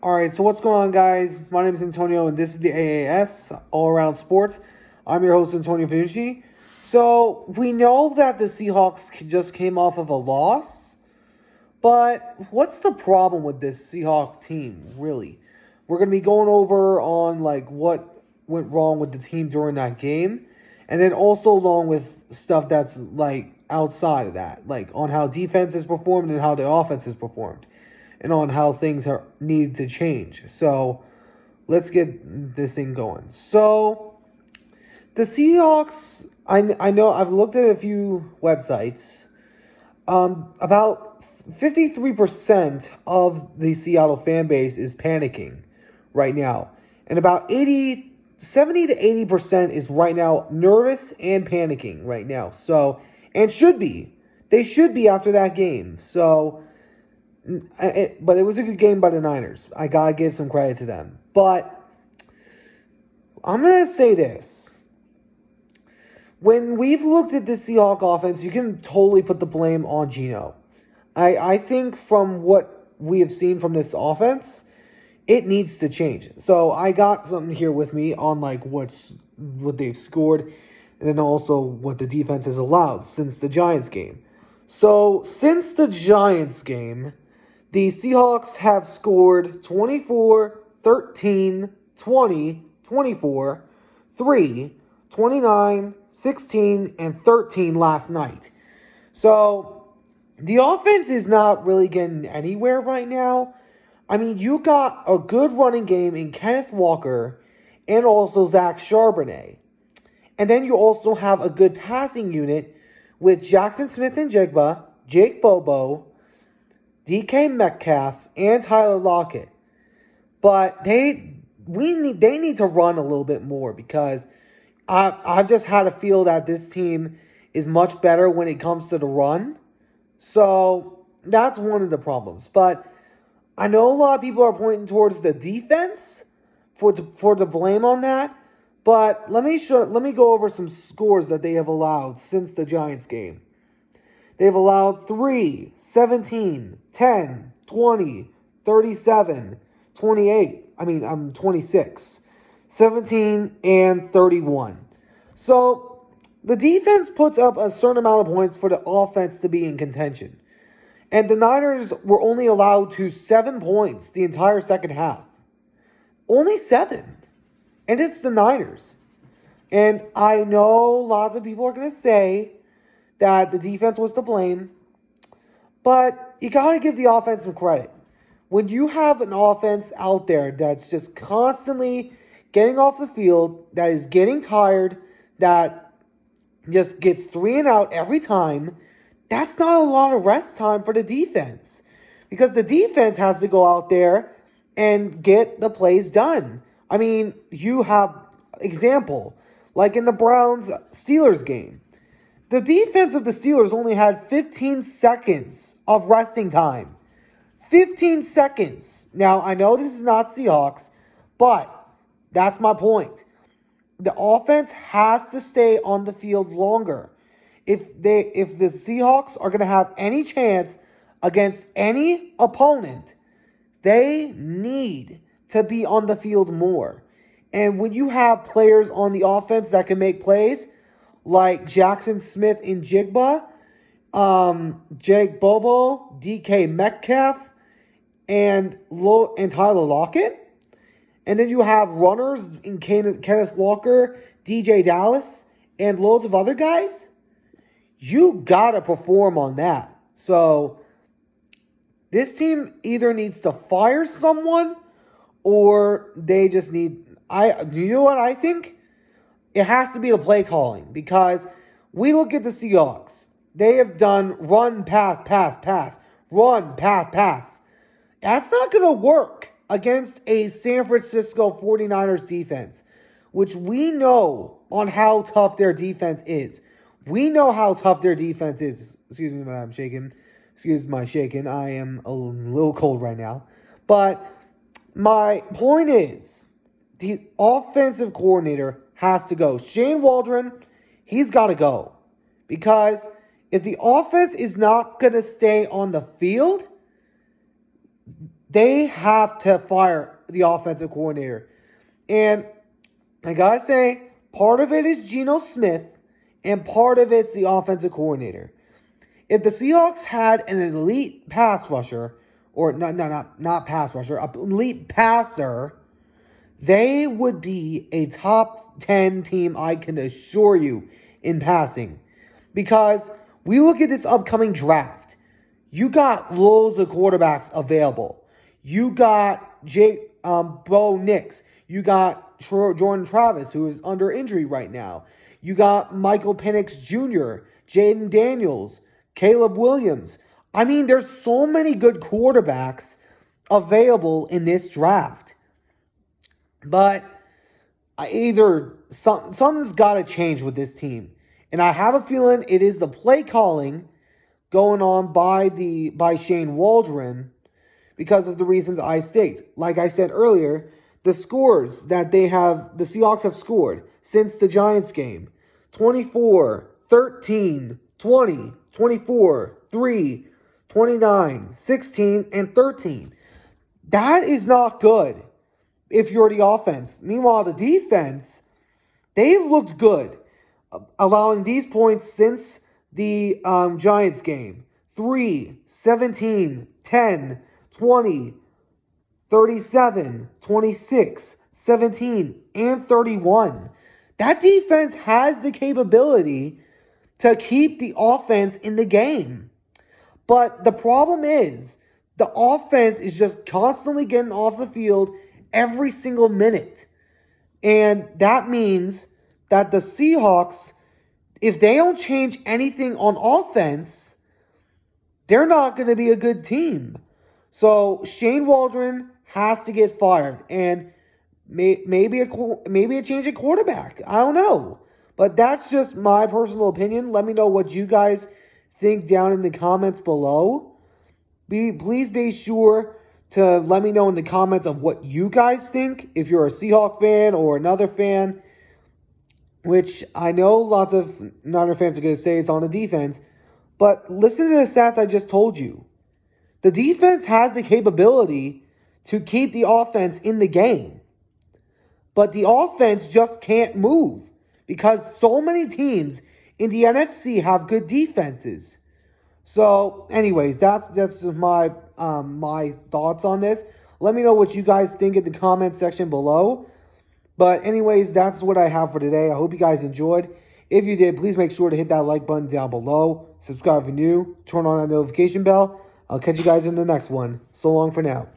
Alright, so what's going on, guys? My name is Antonio, and this is the AAS, All Around Sports. I'm your host, Antonio Finucci. So, we know that the Seahawks just came off of a loss, but what's the problem with this Seahawks team, really? We're going to be going over on, what went wrong with the team during that game, and then also along with stuff that's, outside of that, on how defense has performed and how the offense has performed, and on how things are need to change. So, let's get this thing going. So, the Seahawks, I know I've looked at a few websites. About 53% of the Seattle fan base is panicking right now. And about 70 to 80% is right now nervous and panicking right now. So, and should be. They should be after that game. So, but it was a good game by the Niners. I gotta give some credit to them. But I'm gonna say this. When we've looked at the Seahawks offense, you can totally put the blame on Geno. I think from what we have seen from this offense, it needs to change. So I got something here with me on what they've scored, and then also what the defense has allowed since the Giants game. So since the Giants game, the Seahawks have scored 24, 13, 20, 24, 3, 29, 16, and 13 last night. So, the offense is not really getting anywhere right now. I mean, you got a good running game in Kenneth Walker and also Zach Charbonnet. And then you also have a good passing unit with Jackson Smith-Njigba, Jake Bobo, DK Metcalf, and Tyler Lockett. But they need to run a little bit more, because I've just had a feel that this team is much better when it comes to the run. So that's one of the problems. But I know a lot of people are pointing towards the defense for the blame on that. But let me go over some scores that they have allowed since the Giants game. They've allowed 3, 17, 10, 20, 37, 26, 17, and 31. So, the defense puts up a certain amount of points for the offense to be in contention. And the Niners were only allowed to 7 points the entire second half. Only 7. And it's the Niners. And I know lots of people are going to say that the defense was to blame, but you got to give the offense some credit. When you have an offense out there that's just constantly getting off the field, that is getting tired, that just gets 3 and out every time, that's not a lot of rest time for the defense. Because the defense has to go out there and get the plays done. I mean, you have example, like in the Browns-Steelers game. The defense of the Steelers only had 15 seconds of resting time. 15 seconds. Now, I know this is not Seahawks, but that's my point. The offense has to stay on the field longer. If the Seahawks are going to have any chance against any opponent, they need to be on the field more. And when you have players on the offense that can make plays, like Jackson Smith-Njigba, Jake Bobo, DK Metcalf, and Tyler Lockett. And then you have runners in Kenneth Walker, DJ Dallas, and loads of other guys. You gotta perform on that. So, this team either needs to fire someone, or they just need... you know what I think? It has to be the play calling, because we look at the Seahawks. They have done run, pass, pass, pass. Run, pass, pass. That's not going to work against a San Francisco 49ers defense, which we know on how tough their defense is. We know how tough their defense is. Excuse me, I'm shaking. Excuse my shaking. I am a little cold right now. But my point is, the offensive coordinator has to go. Shane Waldron, he's got to go. Because if the offense is not going to stay on the field, they have to fire the offensive coordinator. And I gotta say, part of it is Geno Smith, and part of it's the offensive coordinator. If the Seahawks had an elite pass rusher, or not pass rusher, an elite passer, they would be a top 10 team, I can assure you, in passing. Because we look at this upcoming draft. You got loads of quarterbacks available. You got Bo Nix. You got Jordan Travis, who is under injury right now. You got Michael Penix Jr., Jaden Daniels, Caleb Williams. I mean, there's so many good quarterbacks available in this draft. But something's got to change with this team. And I have a feeling it is the play calling going on by Shane Waldron because of the reasons I state. Like I said earlier, the scores that the Seahawks have scored since the Giants game: 24, 13, 20, 24, 3, 29, 16, and 13. That is not good if you're the offense. Meanwhile, the defense, they've looked good, allowing these points since the Giants game: 3, 17, 10, 20, 37, 26, 17, and 31. That defense has the capability to keep the offense in the game. But the problem is, the offense is just constantly getting off the field every single minute. And that means that the Seahawks, if they don't change anything on offense, they're not going to be a good team. So Shane Waldron has to get fired, and maybe a change at quarterback. I don't know. But that's just my personal opinion. Let me know what you guys think down in the comments below. Please be sure to let me know in the comments of what you guys think, if you're a Seahawks fan or another fan, which I know lots of Niner fans are going to say it's on the defense. But listen to the stats I just told you. The defense has the capability to keep the offense in the game. But the offense just can't move because so many teams in the NFC have good defenses. So, anyways, that's just my thoughts on this. Let me know what you guys think in the comment section below. But anyways, that's what I have for today. I hope you guys enjoyed. If you did, please make sure to hit that like button down below. Subscribe if you're new. Turn on that notification bell. I'll catch you guys in the next one. So long for now.